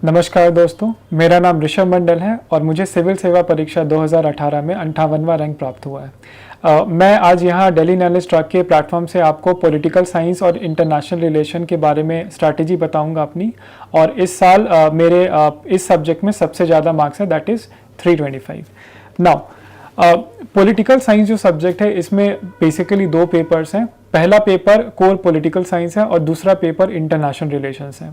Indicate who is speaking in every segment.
Speaker 1: नमस्कार दोस्तों, मेरा नाम ऋषभ मंडल है और मुझे सिविल सेवा परीक्षा 2018 में 58वां रैंक प्राप्त हुआ है। मैं आज यहाँ दिल्ली नॉलेज ट्रैक के प्लेटफॉर्म से आपको पॉलिटिकल साइंस और इंटरनेशनल रिलेशन के बारे में स्ट्रैटेजी बताऊंगा अपनी। और इस साल मेरे इस सब्जेक्ट में सबसे ज़्यादा मार्क्स है, that is 325। Now political science जो सब्जेक्ट है इसमें बेसिकली दो पेपर्स हैं। पहला पेपर कोर पॉलिटिकल साइंस है और दूसरा पेपर इंटरनेशनल रिलेशंस है।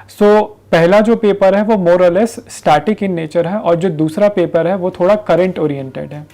Speaker 1: सो पहला जो पेपर है वो मोर और लेस स्टैटिक इन नेचर है और जो दूसरा पेपर है वो थोड़ा करंट ओरिएंटेड है।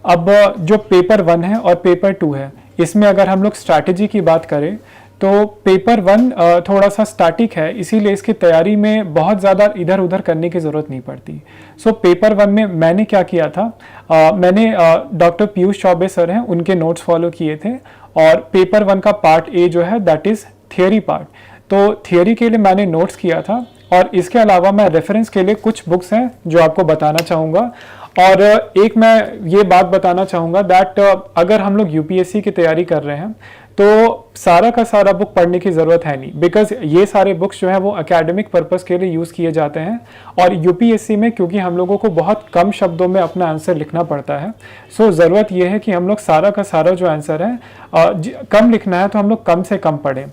Speaker 1: अब जो पेपर 1 है और पेपर 2 है, इसमें अगर हम लोग स्ट्रैटेजी की बात करें तो पेपर 1 थोड़ा सा स्टैटिक है, इसीलिए इसकी तैयारी में बहुत ज़्यादा इधर उधर करने की ज़रूरत नहीं पड़ती। सो पेपर 1 में मैंने क्या किया था, मैंने डॉक्टर पीयूष चौबे सर हैं उनके नोट्स फॉलो किए थे। और पेपर 1 का पार्ट ए जो है दैट इज़ थियोरी पार्ट, तो थियोरी के लिए मैंने नोट्स किया था। और इसके अलावा मैं रेफरेंस के लिए कुछ बुक्स हैं जो आपको बताना चाहूँगा। और एक मैं ये बात बताना चाहूँगा दैट अगर हम लोग यूपीएससी की तैयारी कर रहे हैं तो सारा का सारा बुक पढ़ने की ज़रूरत है नहीं, बिकॉज ये सारे बुक्स जो है वो एकेडमिक पर्पस के लिए यूज़ किए जाते हैं। और यूपीएससी में क्योंकि हम लोगों को बहुत कम शब्दों में अपना आंसर लिखना पड़ता है, सो ज़रूरत ये है कि हम लोग सारा का सारा जो आंसर है कम लिखना है तो हम लोग कम से कम पढ़ें।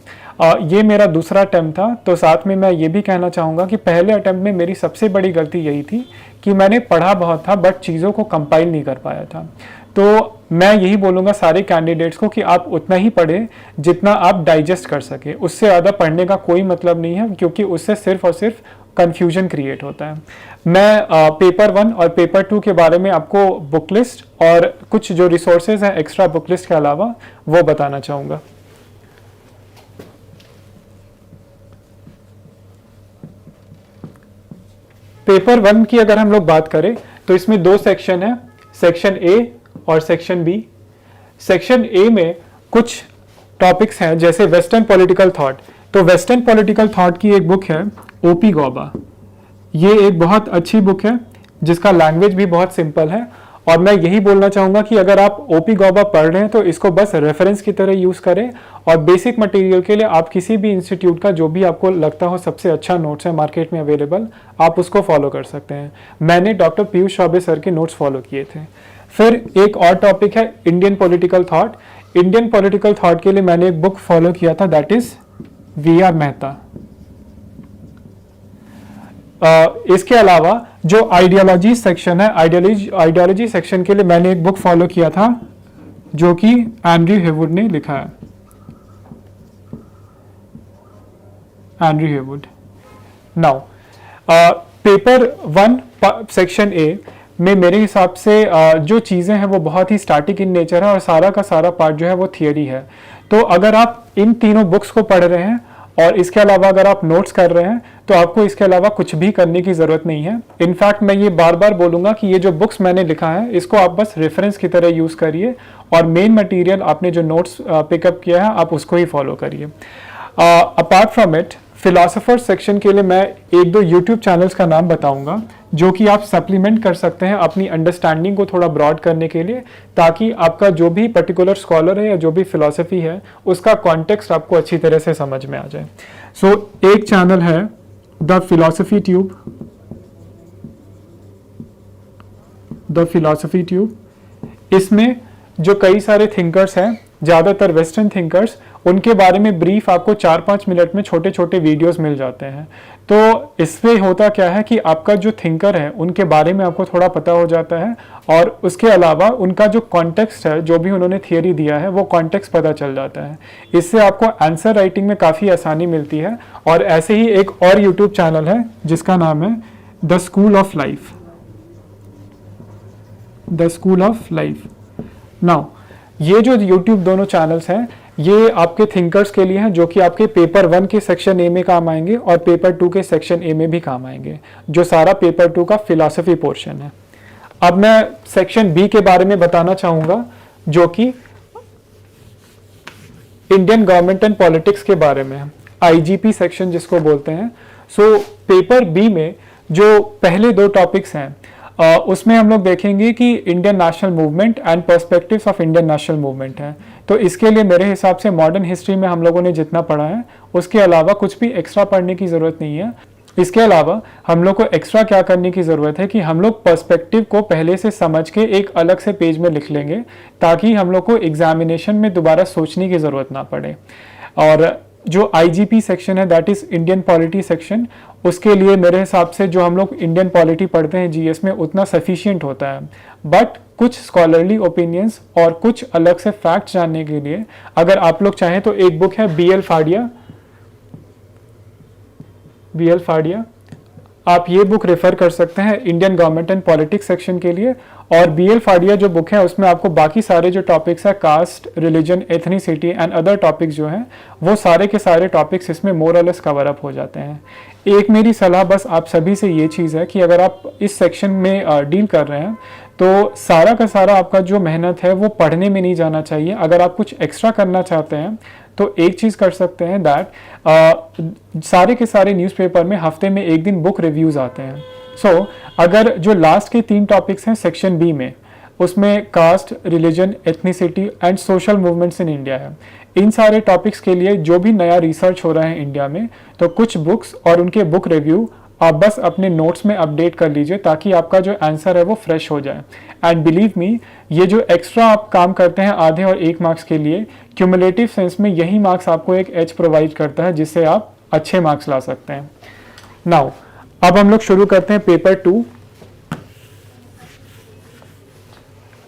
Speaker 1: ये मेरा दूसरा अटैम्प्ट था, तो साथ में मैं ये भी कहना चाहूँगा कि पहले अटैम्प्ट में मेरी सबसे बड़ी गलती यही थी कि मैंने पढ़ा बहुत था बट चीज़ों को कंपाइल नहीं कर पाया था। तो मैं यही बोलूँगा सारे कैंडिडेट्स को कि आप उतना ही पढ़ें जितना आप डाइजेस्ट कर सके, उससे ज़्यादा पढ़ने का कोई मतलब नहीं है, क्योंकि उससे सिर्फ और सिर्फ कन्फ्यूजन क्रिएट होता है। मैं पेपर 1 और पेपर 2 के बारे में आपको बुक लिस्ट और कुछ जो रिसोर्सेज हैं एक्स्ट्रा बुक लिस्ट के अलावा वो बताना चाहूँगा। पेपर 1 की अगर हम लोग बात करें तो इसमें दो सेक्शन है, सेक्शन ए और सेक्शन बी। सेक्शन ए में कुछ टॉपिक्स हैं जैसे वेस्टर्न पॉलिटिकल थॉट। तो वेस्टर्न पॉलिटिकल थॉट की एक बुक है ओपी गौबा। ये एक बहुत अच्छी बुक है जिसका लैंग्वेज भी बहुत सिंपल है। और मैं यही बोलना चाहूँगा कि अगर आप ओपी गौबा पढ़ रहे हैं तो इसको बस रेफरेंस की तरह यूज़ करें। और बेसिक मटेरियल के लिए आप किसी भी इंस्टीट्यूट का जो भी आपको लगता हो सबसे अच्छा नोट्स है मार्केट में अवेलेबल, आप उसको फॉलो कर सकते हैं। मैंने डॉक्टर पीयूष चौबे सर के नोट्स फॉलो किए थे। फिर एक और टॉपिक है Indian political thought. Indian political thought के लिए मैंने एक बुक फॉलो किया था, दैट इज वी.आर. मेहता। इसके अलावा जो आइडियोलॉजी सेक्शन है, आइडियोलॉजी सेक्शन के लिए मैंने एक बुक फॉलो किया था जो कि एंड्रयू हेवुड ने लिखा है, Andrew Heywood. Now paper 1 section A में मेरे हिसाब से जो चीज़ें हैं वो बहुत ही स्टैटिक इन नेचर है और सारा का सारा पार्ट जो है वो थियरी है। तो अगर आप इन तीनों बुक्स को पढ़ रहे हैं और इसके अलावा अगर आप नोट्स कर रहे हैं तो आपको इसके अलावा कुछ भी करने की ज़रूरत नहीं है। इनफैक्ट मैं ये बार बार बोलूँगा कि ये जो बुक्स मैंने लिखा है इसको आप बस रेफरेंस की तरह यूज़ करिए और मेन मटीरियल आपने जो नोट्स पिकअप किया है आप उसको ही फॉलो करिए। Apart from it philosopher section के लिए मैं एक दो यूट्यूब चैनल्स का नाम बताऊंगा जो कि आप सप्लीमेंट कर सकते हैं अपनी अंडरस्टैंडिंग को थोड़ा ब्रॉड करने के लिए, ताकि आपका जो भी पर्टिकुलर स्कॉलर है या जो भी फिलॉसफी है उसका कॉन्टेक्स्ट आपको अच्छी तरह से समझ में आ जाए। सो एक चैनल है the philosophy tube, the philosophy tube. इसमें जो कई सारे थिंकर्स हैं, ज़्यादातर वेस्टर्न थिंकर्स, उनके बारे में ब्रीफ आपको 4-5 मिनट में छोटे छोटे वीडियोस मिल जाते हैं। तो इससे होता क्या है कि आपका जो थिंकर है उनके बारे में आपको थोड़ा पता हो जाता है और उसके अलावा उनका जो कॉन्टेक्स्ट है, जो भी उन्होंने थियरी दिया है वो कॉन्टेक्स्ट पता चल जाता है। इससे आपको आंसर राइटिंग में काफ़ी आसानी मिलती है। और ऐसे ही एक और यूट्यूब चैनल है जिसका नाम है the school of life, the school of life. Now ये जो यूट्यूब दोनों चैनल्स हैं ये आपके थिंकर्स के लिए हैं जो कि आपके पेपर 1 के सेक्शन ए में काम आएंगे और पेपर 2 के सेक्शन ए में भी काम आएंगे, जो सारा पेपर 2 का फिलॉसफी पोर्शन है। अब मैं सेक्शन बी के बारे में बताना चाहूँगा जो कि इंडियन गवर्नमेंट एंड पॉलिटिक्स के बारे में है, आईजीपी सेक्शन जिसको बोलते हैं। सो पेपर बी में जो पहले दो टॉपिक्स हैं उसमें हम लोग देखेंगे कि Indian national movement and perspectives of Indian national movement है। तो इसके लिए मेरे हिसाब से मॉडर्न हिस्ट्री में हम लोगों ने जितना पढ़ा है उसके अलावा कुछ भी एक्स्ट्रा पढ़ने की ज़रूरत नहीं है। इसके अलावा हम लोग को एक्स्ट्रा क्या करने की ज़रूरत है कि हम लोग पर्सपेक्टिव को पहले से समझ के एक अलग से पेज में लिख लेंगे, ताकि हम लोग को एग्जामिनेशन में दोबारा सोचने की ज़रूरत ना पड़े। और जो IGP सेक्शन है, that is Indian polity section, उसके लिए मेरे हिसाब से जो हम लोग इंडियन पॉलिटी पढ़ते हैं GS में उतना सफिशिएंट होता है। बट कुछ स्कॉलरली ओपिनियंस और कुछ अलग से फैक्ट जानने के लिए अगर आप लोग चाहें तो एक बुक है BL फाड़िया, आप ये बुक रेफर कर सकते हैं Indian government and politics section के लिए। और BL फाड़िया जो बुक है उसमें आपको बाकी सारे जो टॉपिक्स है, caste, religion, ethnicity and other topics जो हैं, वो सारे के सारे टॉपिक्स इसमें मोर और लेस कवर अप हो जाते हैं। एक मेरी सलाह बस आप सभी से ये चीज़ है कि अगर आप इस सेक्शन में डील कर रहे हैं तो सारा का सारा आपका जो मेहनत है वो पढ़ने में नहीं जाना चाहिए। अगर आप कुछ एक्स्ट्रा करना चाहते हैं तो एक चीज़ कर सकते हैं, दैट सारे के सारे न्यूज़पेपर में हफ्ते में एक दिन बुक रिव्यूज़ आते हैं। सो अगर जो लास्ट के 3 टॉपिक्स हैं सेक्शन B में, उसमें caste, religion, ethnicity and social movements in India है, इन सारे टॉपिक्स के लिए जो भी नया रिसर्च हो रहा है इंडिया में, तो कुछ बुक्स और उनके बुक रिव्यू आप बस अपने नोट्स में अपडेट कर लीजिए, ताकि आपका जो आंसर है वो फ्रेश हो जाए। एंड बिलीव मी, ये जो एक्स्ट्रा आप काम करते हैं आधे और 1 मार्क्स के लिए, क्यूमुलेटिव सेंस में यही मार्क्स आपको एक एज प्रोवाइड करता है, जिससे आप अच्छे मार्क्स ला सकते हैं। नाउ अब हम लोग शुरू करते हैं पेपर 2।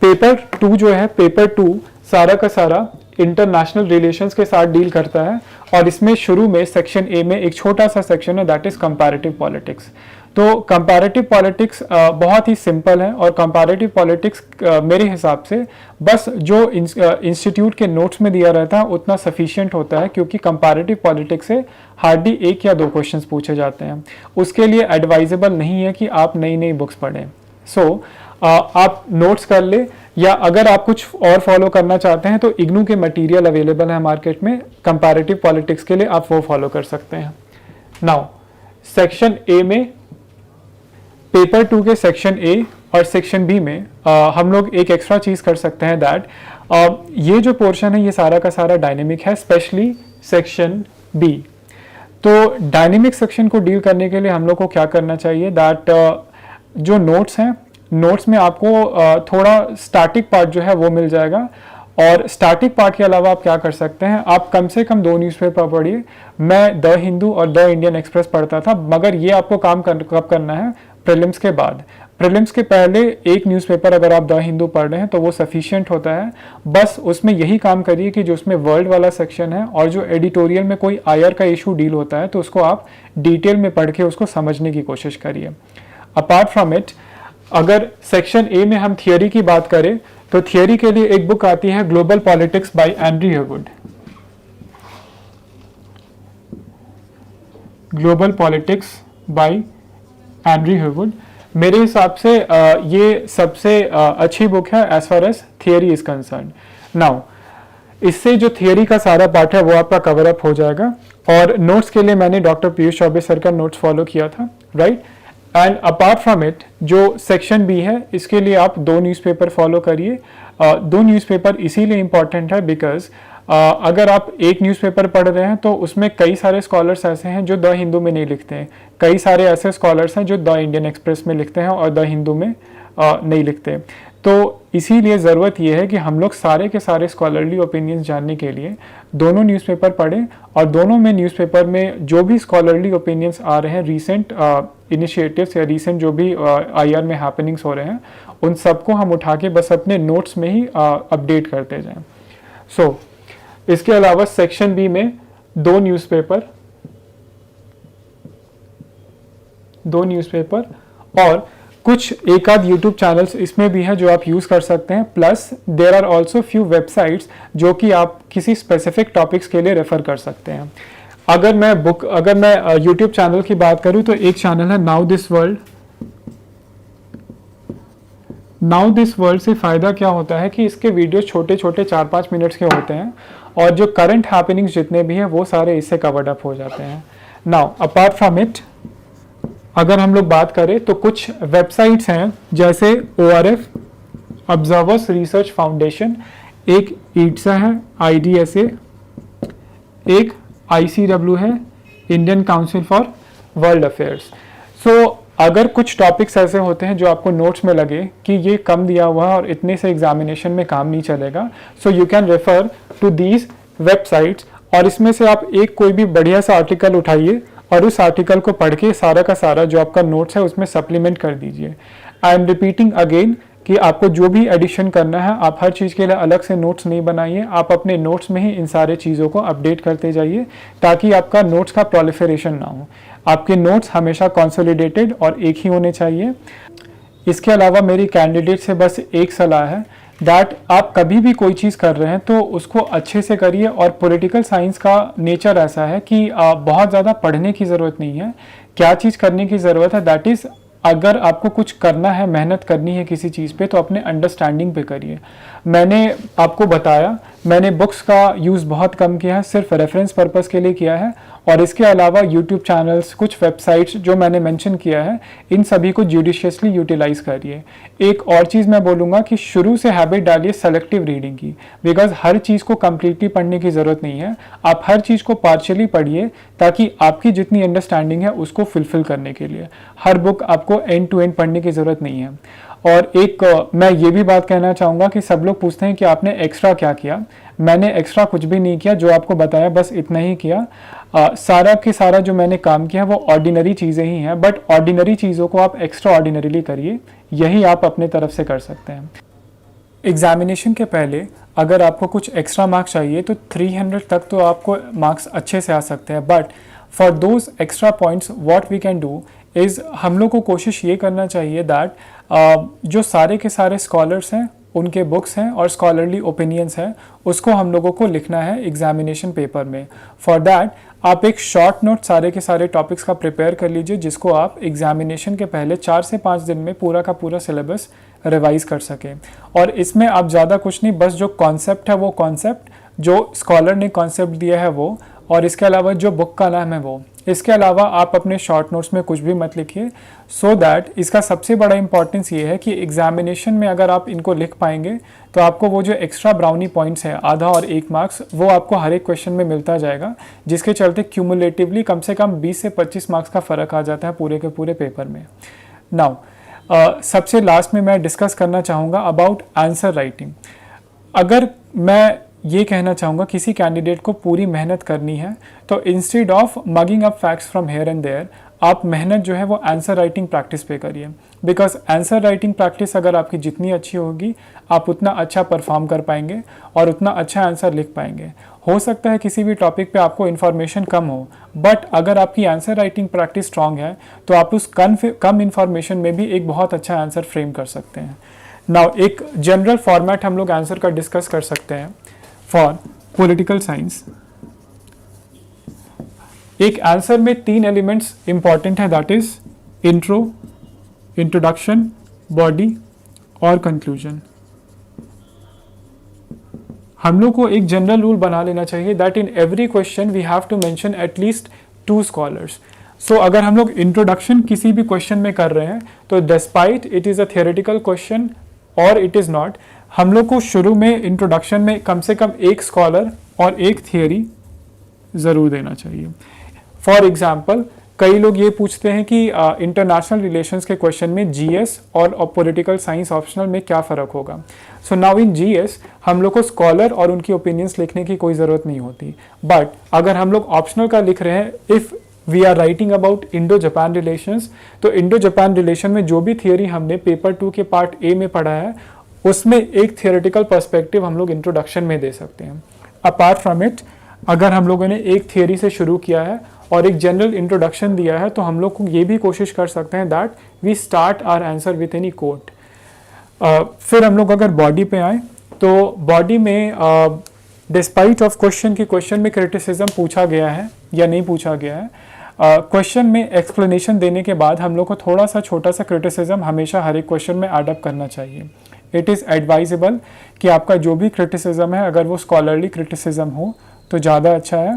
Speaker 1: पेपर 2 जो है, पेपर 2 सारा का सारा इंटरनेशनल रिलेशंस के साथ डील करता है। और इसमें शुरू में सेक्शन A में एक छोटा सा सेक्शन है, दैट इज कंपैरेटिव पॉलिटिक्स। तो कंपैरेटिव पॉलिटिक्स बहुत ही सिंपल है, और कंपैरेटिव पॉलिटिक्स मेरे हिसाब से बस जो इंस्टीट्यूट के नोट्स में दिया रहता है उतना सफिशिएंट होता है, क्योंकि कंपैरेटिव पॉलिटिक्स से हार्डली 1 या 2 क्वेश्चंस पूछे जाते हैं। उसके लिए एडवाइजेबल नहीं है कि आप नई नई बुक्स पढ़ें। सो आप नोट्स कर ले, या अगर आप कुछ और फॉलो करना चाहते हैं तो इग्नू के मटेरियल अवेलेबल है मार्केट में कंपैरेटिव पॉलिटिक्स के लिए, आप वो फॉलो कर सकते हैं। नाउ सेक्शन A में, पेपर 2 के सेक्शन A और सेक्शन B में हम लोग एक एक्स्ट्रा चीज कर सकते हैं, दैट ये जो पोर्शन है ये सारा का सारा डायनेमिक है, स्पेशली सेक्शन B। तो डायनेमिक सेक्शन को डील करने के लिए हम लोग को क्या करना चाहिए, दैट जो नोट्स हैं, नोट्स में आपको थोड़ा स्टैटिक पार्ट जो है वो मिल जाएगा। और स्टैटिक पार्ट के अलावा आप क्या कर सकते हैं, आप कम से कम 2 न्यूज़पेपर पढ़िए। मैं द हिंदू और द इंडियन एक्सप्रेस पढ़ता था, मगर ये आपको काम कब करना है, प्रीलिम्स के बाद। प्रीलिम्स के पहले एक न्यूज़पेपर अगर आप द हिंदू पढ़ रहे हैं तो वो सफिशिएंट होता है। बस उसमें यही काम करिए कि जो उसमें वर्ल्ड वाला सेक्शन है और जो एडिटोरियल में कोई आयर का इशू डील होता है तो उसको आप डिटेल में पढ़ के उसको समझने की कोशिश करिए। अपार्ट फ्रॉम इट, अगर सेक्शन A में हम थियोरी की बात करें तो थियोरी के लिए एक बुक आती है global politics by Andrew Heywood. Global politics by Andrew Heywood मेरे हिसाब से ये सबसे अच्छी बुक है as far as theory is concern. Now इससे जो थियोरी का सारा पार्ट है वो आपका कवर अप हो जाएगा। और नोट्स के लिए मैंने डॉक्टर पीयूष चौबे सर का नोट्स फॉलो किया था, right. And apart from it, जो सेक्शन B है इसके लिए आप 2 न्यूज़पेपर फॉलो करिए। 2 न्यूज़पेपर इसीलिए इंपॉर्टेंट है बिकॉज अगर आप एक न्यूज़पेपर पढ़ रहे हैं तो उसमें कई सारे स्कॉलर्स ऐसे हैं जो द हिंदू में नहीं लिखते हैं, कई सारे ऐसे स्कॉलर्स हैं जो द इंडियन एक्सप्रेस में लिखते हैं और द हिंदू में नहीं लिखते। तो इसीलिए ज़रूरत यह है कि हम लोग सारे के सारे स्कॉलरली ओपिनियंस जानने के लिए दोनों न्यूज़पेपर पढ़ें, और दोनों में न्यूज़पेपर में जो भी स्कॉलरली ओपिनियंस आ रहे हैं, रीसेंट इनिशिएटिव्स या रीसेंट जो भी IR में हैपनिंग्स हो रहे हैं, उन सबको हम उठा के बस अपने नोट्स में ही अपडेट करते जाएं। सो इसके अलावा सेक्शन B में 2 न्यूज़पेपर और कुछ एक आध यूट्यूब चैनल्स इसमें भी है जो आप यूज़ कर सकते हैं। Plus there are also few websites जो कि आप किसी स्पेसिफिक टॉपिक्स के लिए रेफर कर सकते हैं। अगर मैं यूट्यूब चैनल की बात करूं तो एक चैनल है now this world. Now this world से फ़ायदा क्या होता है कि इसके वीडियो छोटे छोटे 4-5 मिनट्स के होते हैं, और जो करंट हैपनिंग्स जितने भी हैं वो सारे इससे कवर्ड अप हो जाते हैं। नाउ अपार्ट फ्रॉम इट, अगर हम लोग बात करें तो कुछ वेबसाइट्स हैं जैसे ORF, ऑब्जर्वर्स रिसर्च फाउंडेशन, एक IDSA है, IDSA, एक ICW है, Indian council for world affairs. So अगर कुछ टॉपिक्स ऐसे होते हैं जो आपको नोट्स में लगे कि ये कम दिया हुआ है और इतने से एग्जामिनेशन में काम नहीं चलेगा, so you can refer to these websites, और इसमें से आप एक कोई भी बढ़िया सा आर्टिकल उठाइए और उस आर्टिकल को पढ़ के सारा का सारा जो आपका नोट्स है उसमें सप्लीमेंट कर दीजिए। आई एम रिपीटिंग अगेन कि आपको जो भी एडिशन करना है, आप हर चीज़ के लिए अलग से नोट्स नहीं बनाइए, आप अपने नोट्स में ही इन सारे चीज़ों को अपडेट करते जाइए ताकि आपका नोट्स का प्रोलिफरेशन ना हो। आपके नोट्स हमेशा कंसोलिडेटेड और एक ही होने चाहिए। इसके अलावा मेरी कैंडिडेट से बस एक सलाह है दैट आप कभी भी कोई चीज़ कर रहे हैं तो उसको अच्छे से करिए, और पॉलिटिकल साइंस का नेचर ऐसा है कि बहुत ज़्यादा पढ़ने की ज़रूरत नहीं है। क्या चीज़ करने की ज़रूरत है, दैट इज़ अगर आपको कुछ करना है, मेहनत करनी है किसी चीज़ पे, तो अपने अंडरस्टैंडिंग पे करिए। मैंने आपको बताया, मैंने बुक्स का यूज़ बहुत कम किया है, सिर्फ रेफरेंस पर्पस के लिए किया है, और इसके अलावा यूट्यूब चैनल्स, कुछ वेबसाइट्स जो मैंने मेंशन किया है, इन सभी को जुडिशियसली यूटिलाइज करिए। एक और चीज़ मैं बोलूँगा कि शुरू से हैबिट डालिए सेलेक्टिव रीडिंग की, बिकॉज हर चीज़ को कंप्लीटली पढ़ने की ज़रूरत नहीं है। आप हर चीज़ को पार्शियली पढ़िए ताकि आपकी जितनी अंडरस्टैंडिंग है उसको फुलफिल करने के लिए। हर बुक आपको एंड टू एंड पढ़ने की ज़रूरत नहीं है। और एक मैं ये भी बात कहना चाहूँगा कि सब लोग पूछते हैं कि आपने एक्स्ट्रा क्या किया। मैंने एक्स्ट्रा कुछ भी नहीं किया, जो आपको बताया बस इतना ही किया। सारा के सारा जो मैंने काम किया वो ऑर्डिनरी चीज़ें ही हैं, बट ऑर्डिनरी चीज़ों को आप एक्स्ट्रा ऑर्डिनरीली करिए, यही आप अपने तरफ से कर सकते हैं। एग्जामिनेशन के पहले अगर आपको कुछ एक्स्ट्रा मार्क्स चाहिए तो 300 तक तो आपको मार्क्स अच्छे से आ सकते हैं, but for those extra points what we can do is, हम लोग को कोशिश ये करना चाहिए दैट जो सारे के सारे स्कॉलर्स हैं, उनके बुक्स हैं और स्कॉलरली ओपिनियंस हैं, उसको हम लोगों को लिखना है एग्जामिनेशन पेपर में। फॉर दैट आप एक शॉर्ट नोट सारे के सारे टॉपिक्स का प्रिपेयर कर लीजिए, जिसको आप एग्जामिनेशन के पहले 4 से 5 दिन में पूरा का पूरा सिलेबस रिवाइज कर सकें। और इसमें आप ज़्यादा कुछ नहीं, बस जो कॉन्सेप्ट है वो कॉन्सेप्ट, जो स्कॉलर ने कॉन्सेप्ट दिया है वो, और इसके अलावा जो बुक का नाम है वो। इसके अलावा आप अपने शॉर्ट नोट्स में कुछ भी मत लिखिए, सो दैट इसका सबसे बड़ा इंपॉर्टेंस ये है कि एग्जामिनेशन में अगर आप इनको लिख पाएंगे तो आपको वो जो एक्स्ट्रा ब्राउनी पॉइंट्स हैं, आधा और 1 मार्क्स, वो आपको हर एक क्वेश्चन में मिलता जाएगा, जिसके चलते क्यूमुलेटिवली कम से कम 20 से 25 मार्क्स का फ़र्क आ जाता है पूरे के पूरे पेपर में। नाउ सबसे लास्ट में मैं डिस्कस करना चाहूँगा अबाउट आंसर राइटिंग। अगर मैं ये कहना चाहूँगा किसी कैंडिडेट को पूरी मेहनत करनी है तो instead of mugging up facts from here and there, आप मेहनत जो है वो आंसर राइटिंग प्रैक्टिस पे करिए। बिकॉज आंसर राइटिंग प्रैक्टिस अगर आपकी जितनी अच्छी होगी, आप उतना अच्छा परफॉर्म कर पाएंगे और उतना अच्छा आंसर लिख पाएंगे। हो सकता है किसी भी टॉपिक पे आपको इन्फॉर्मेशन कम हो, बट अगर आपकी आंसर राइटिंग प्रैक्टिस स्ट्रांग है तो आप उस कम इन्फॉर्मेशन में भी एक बहुत अच्छा आंसर फ्रेम कर सकते हैं। नाउ एक जनरल फॉर्मेट हम लोग आंसर का डिस्कस कर सकते हैं फॉर पॉलिटिकल साइंस। एक आंसर में 3 एलिमेंट्स इंपॉर्टेंट है, that is intro, introduction, body और कंक्लूजन। हम लोग को एक जनरल रूल बना लेना चाहिए that in every question we have to mention at least 2 scholars. So अगर हम लोग इंट्रोडक्शन किसी भी क्वेश्चन में कर रहे हैं तो despite it is a theoretical question और इट इज़ नॉट, हम लोग को शुरू में इंट्रोडक्शन में कम से कम 1 स्कॉलर और 1 थियरी ज़रूर देना चाहिए। फॉर एग्जाम्पल, कई लोग ये पूछते हैं कि इंटरनेशनल रिलेशंस के क्वेश्चन में जीएस और पॉलिटिकल साइंस ऑप्शनल में क्या फ़र्क होगा। सो नाउ इन जीएस हम लोग को स्कॉलर और उनकी ओपिनियंस लिखने की कोई ज़रूरत नहीं होती, बट अगर हम लोग ऑप्शनल का लिख रहे हैं, if we are writing about Indo Japan relations, तो इंडो जापान रिलेशन में जो भी थियोरी हमने पेपर 2 के पार्ट ए में पढ़ा है, उसमें एक थियोरेटिकल पर्सपेक्टिव हम लोग इंट्रोडक्शन में दे सकते हैं। अपार्ट फ्रॉम इट, अगर हम लोगों ने एक थियोरी से शुरू किया है और एक जनरल इंट्रोडक्शन दिया है, तो हम लोग को ये भी कोशिश कर सकते हैं that we start our answer with any quote. फिर हम लोग अगर बॉडी पे आए तो बॉडी में डिस्पाइट ऑफ क्वेश्चन की क्वेश्चन में क्रिटिसिज्म पूछा गया है या नहीं पूछा गया है, क्वेश्चन में एक्सप्लेनेशन देने के बाद हम लोग को थोड़ा सा छोटा सा क्रिटिसिज्म हमेशा हर एक क्वेश्चन में एड अप करना चाहिए। इट इज़ एडवाइजेबल कि आपका जो भी क्रिटिसिज्म है, अगर वो स्कॉलरली क्रिटिसिज्म हो तो ज़्यादा अच्छा है।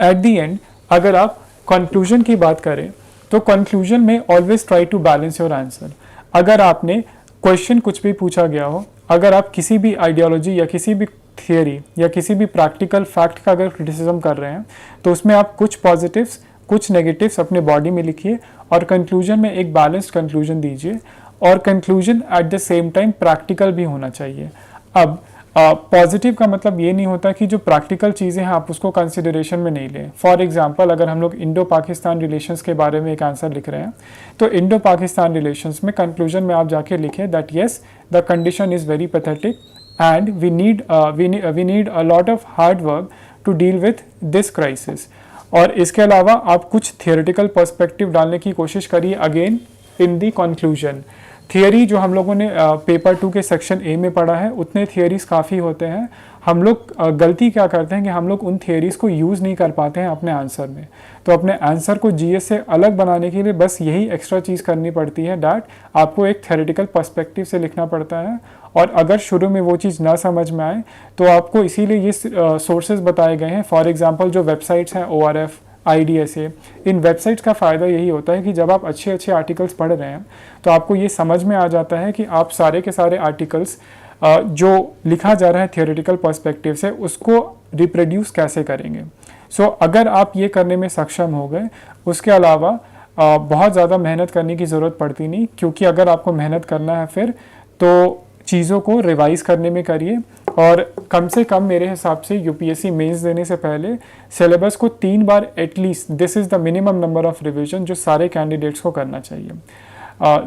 Speaker 1: एट दी एंड अगर आप कंक्लूजन की बात करें तो कंक्लूजन में always try to balance your answer. अगर आपने क्वेश्चन कुछ भी पूछा गया हो, अगर आप किसी भी आइडियोलॉजी या किसी भी थियरी या किसी भी प्रैक्टिकल फैक्ट का अगर क्रिटिसिज्म कर रहे हैं, तो उसमें आप कुछ पॉजिटिव्स, कुछ नेगेटिव्स अपने बॉडी में लिखिए और कंक्लूजन में एक बैलेंस्ड कंक्लूजन दीजिए, और conclusion at the same time practical भी होना चाहिए। अब पॉजिटिव का मतलब ये नहीं होता कि जो प्रैक्टिकल चीज़ें हैं आप उसको कंसिडरेशन में नहीं लें। फॉर एग्जांपल, अगर हम लोग इंडो पाकिस्तान रिलेशंस के बारे में एक आंसर लिख रहे हैं, तो इंडो पाकिस्तान रिलेशंस में कंक्लूजन में आप जाके लिखें that yes the condition is very pathetic and we need a lot of hard work to deal with this crisis. और इसके अलावा आप कुछ थियोरेटिकल पर्सपेक्टिव डालने की कोशिश करिए again in the conclusion. Theory जो हम लोगों ने पेपर 2 के सेक्शन ए में पढ़ा है, उतने थियरीज काफ़ी होते हैं। हम लोग गलती क्या करते हैं कि हम लोग उन थियरीज को यूज़ नहीं कर पाते हैं अपने आंसर में। तो अपने आंसर को जीएस से अलग बनाने के लिए बस यही एक्स्ट्रा चीज़ करनी पड़ती है, डैट आपको एक थ्योरेटिकल पर्सपेक्टिव से लिखना पड़ता है। और अगर शुरू में वो चीज़ ना समझ में आए तो आपको इसीलिए ये सोर्सेज बताए गए हैं। फॉर एग्जांपल जो वेबसाइट्स हैं ORF, IDSA, इन वेबसाइट्स का फ़ायदा यही होता है कि जब आप अच्छे अच्छे आर्टिकल्स पढ़ रहे हैं तो आपको ये समझ में आ जाता है कि आप सारे के सारे आर्टिकल्स जो लिखा जा रहा है थियोरेटिकल पर्सपेक्टिव से उसको रिप्रोड्यूस कैसे करेंगे। सो अगर आप ये करने में सक्षम हो गए, उसके अलावा बहुत ज़्यादा मेहनत करने की ज़रूरत पड़ती नहीं, क्योंकि अगर आपको मेहनत करना है फिर तो चीज़ों को रिवाइज करने में करिए। और कम से कम मेरे हिसाब से यूपीएससी मेंस देने से पहले सिलेबस को 3 बार at least, this is the minimum number of revision जो सारे कैंडिडेट्स को करना चाहिए।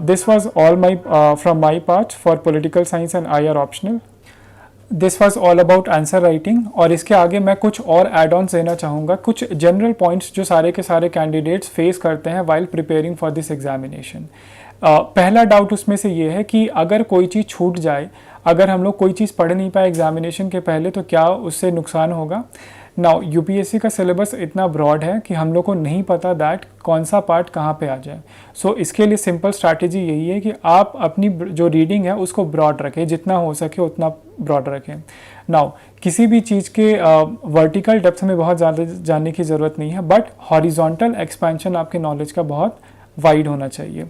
Speaker 1: This was all my from my part for political science and IR optional. This was all about answer writing. और इसके आगे मैं कुछ और एड ऑन्स देना चाहूँगा, कुछ जनरल पॉइंट्स जो सारे के सारे कैंडिडेट्स फेस करते हैं while preparing for this examination. पहला डाउट उसमें से ये है कि अगर कोई चीज़ छूट जाए, अगर हम लोग कोई चीज़ पढ़ नहीं पाए एग्जामिनेशन के पहले, तो क्या उससे नुकसान होगा। नाउ यूपीएससी का सिलेबस इतना ब्रॉड है कि हम लोग को नहीं पता दैट कौन सा पार्ट कहाँ पे आ जाए। सो इसके लिए सिंपल स्ट्रैटेजी यही है कि आप अपनी जो रीडिंग है उसको ब्रॉड रखें, जितना हो सके उतना ब्रॉड रखें। नाउ किसी भी चीज़ के वर्टिकल डेप्थ में बहुत ज़्यादा जानने की ज़रूरत नहीं है, बट हॉरिजॉन्टल एक्सपेंशन आपके नॉलेज का बहुत वाइड होना चाहिए।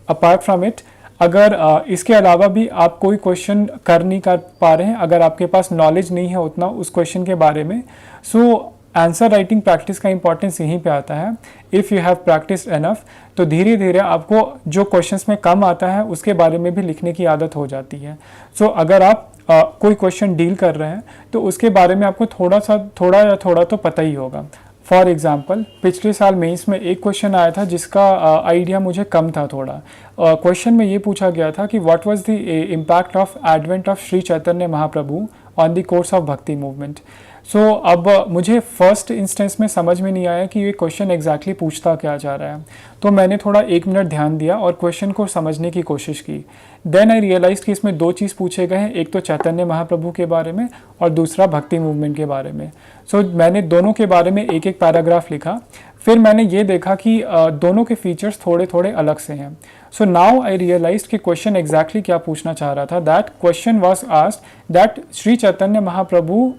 Speaker 1: अपार्ट फ्रॉम इट, अगर इसके अलावा भी आप कोई क्वेश्चन कर नहीं कर पा रहे हैं, अगर आपके पास नॉलेज नहीं है उतना उस क्वेश्चन के बारे में, सो आंसर राइटिंग प्रैक्टिस का इंपॉर्टेंस यहीं पे आता है। If you have practice enough, तो धीरे धीरे आपको जो क्वेश्चंस में कम आता है उसके बारे में भी लिखने की आदत हो जाती है। सो अगर आप कोई क्वेश्चन डील कर रहे हैं तो उसके बारे में आपको थोड़ा तो पता ही होगा। फॉर एग्जाम्पल, पिछले साल मेंस में एक क्वेश्चन आया था जिसका आइडिया मुझे कम था थोड़ा। क्वेश्चन में ये पूछा गया था कि what was the impact of advent of Shri Chaitanya Mahaprabhu on the course of भक्ति मूवमेंट। सो अब मुझे फर्स्ट इंस्टेंस में समझ में नहीं आया कि ये क्वेश्चन एग्जैक्टली पूछता क्या जा रहा है, तो मैंने थोड़ा 1 मिनट ध्यान दिया और क्वेश्चन को समझने की कोशिश की। देन आई रियलाइज कि इसमें 2 चीज़ पूछे गए हैं, एक तो चैतन्य महाप्रभु के बारे में और दूसरा भक्ति मूवमेंट के बारे में। सो मैंने दोनों के बारे में एक एक पैराग्राफ लिखा। फिर मैंने ये देखा कि दोनों के फीचर्स थोड़े थोड़े अलग से हैं। सो नाउ आई रियलाइज कि क्वेश्चन एग्जैक्टली क्या पूछना चाह रहा था। That question was asked that Shri Chaitanya Mahaprabhu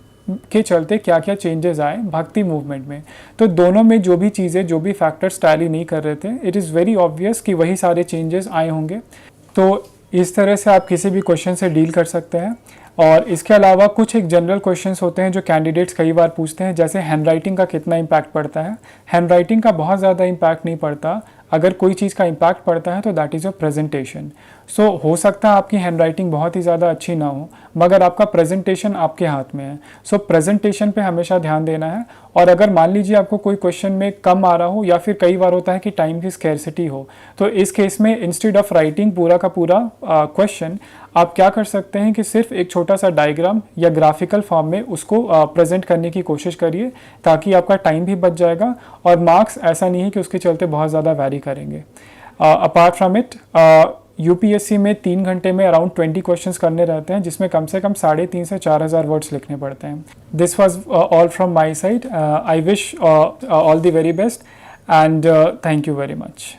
Speaker 1: के चलते क्या क्या चेंजेस आए भक्ति मूवमेंट में। तो दोनों में जो भी चीज़ें, जो भी फैक्टर्स टैली नहीं कर रहे थे, इट इज़ वेरी ऑब्वियस कि वही सारे चेंजेस आए होंगे। तो इस तरह से आप किसी भी क्वेश्चन से डील कर सकते हैं। और इसके अलावा कुछ एक जनरल क्वेश्चंस होते हैं जो कैंडिडेट्स कई बार पूछते हैं, जैसे हैंडराइटिंग का कितना इम्पैक्ट पड़ता है। हैंडराइटिंग का बहुत ज़्यादा इम्पैक्ट नहीं पड़ता। अगर कोई चीज़ का इम्पैक्ट पड़ता है तो दैट इज़ योर प्रेजेंटेशन। सो हो सकता है आपकी हैंडराइटिंग बहुत ही ज़्यादा अच्छी ना हो, मगर आपका प्रेजेंटेशन आपके हाथ में है। सो प्रेजेंटेशन पे हमेशा ध्यान देना है। और अगर मान लीजिए आपको कोई क्वेश्चन में कम आ रहा हो, या फिर कई बार होता है कि टाइम की स्कैरसिटी हो, तो इस केस में इंस्टेड ऑफ राइटिंग पूरा का पूरा क्वेश्चन, आप क्या कर सकते हैं कि सिर्फ एक छोटा सा डायग्राम या ग्राफिकल फॉर्म में उसको प्रेजेंट करने की कोशिश करिए, ताकि आपका टाइम भी बच जाएगा और मार्क्स ऐसा नहीं है कि उसके चलते बहुत ज़्यादा वैरी करेंगे। अपार्ट फ्रॉम इट, यूपीएससी में 3 घंटे में अराउंड 20 क्वेश्चंस करने रहते हैं, जिसमें कम से कम 3,500 से 4,000 वर्ड्स लिखने पड़ते हैं। This was all from my side. I wish all the very best and thank you very much.